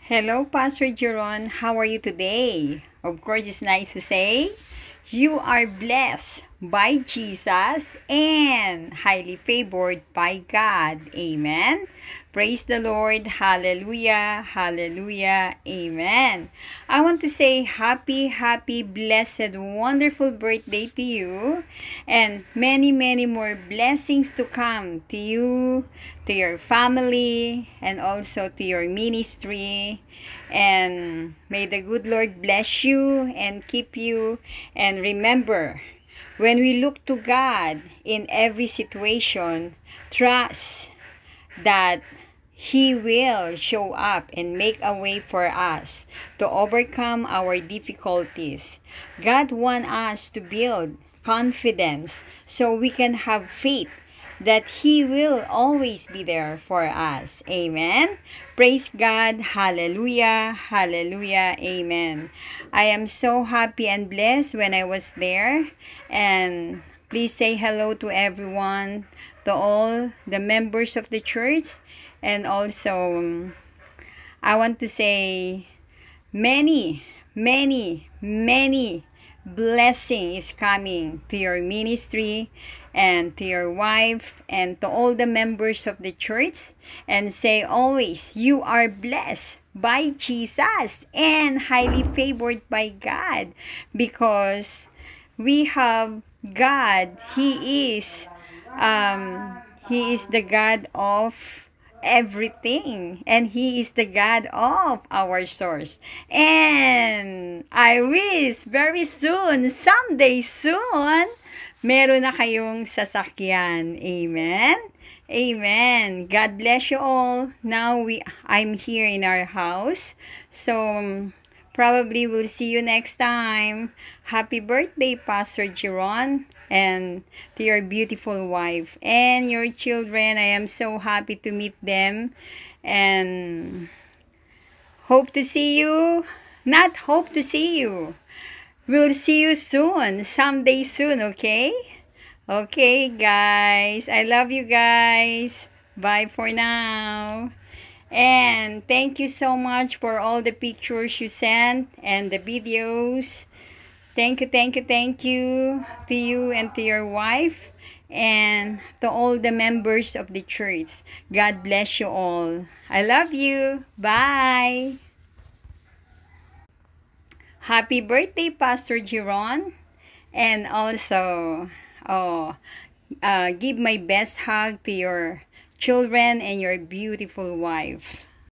Hello, Pastor Jeron. How are you today? Of course, it's nice to say you are blessed by Jesus and highly favored by God. Amen. Praise the Lord. Hallelujah. Hallelujah. Amen. I want to say happy, blessed, wonderful birthday to you and many, many more blessings to come to you, to your family, and also to your ministry. And may the good Lord bless you and keep you. And remember, when we look to God in every situation, trust that He will show up and make a way for us to overcome our difficulties. God wants us to build confidence so we can have faith that He will always be there for us. Amen. Praise God. Hallelujah. Hallelujah. Amen. I am so happy and blessed when I was there. And please say hello to everyone, to all the members of the church. And also, I want to say many blessing is coming to your ministry and to your wife and to all the members of the church, and say always you are blessed by Jesus and highly favored by God, because we have God. He is the God of everything, and He is the God of our source. And I wish very soon, someday soon, meron na kayong sasakyan. Amen. Amen. God bless you all. Now I'm here in our house, so probably we'll see you next time. Happy birthday, Pastor Jeron, and to your beautiful wife and your children. I am so happy to meet them, and hope to see you. Not hope to see you. We'll see you soon, someday soon, okay? Okay, guys. I love you guys. Bye for now. And thank you so much for all the pictures you sent and the videos. Thank you to you and to your wife and to all the members of the church. God bless you all. I love you. Bye. Happy birthday, Pastor Jeron. And also, give my best hug to your children and your beautiful wife.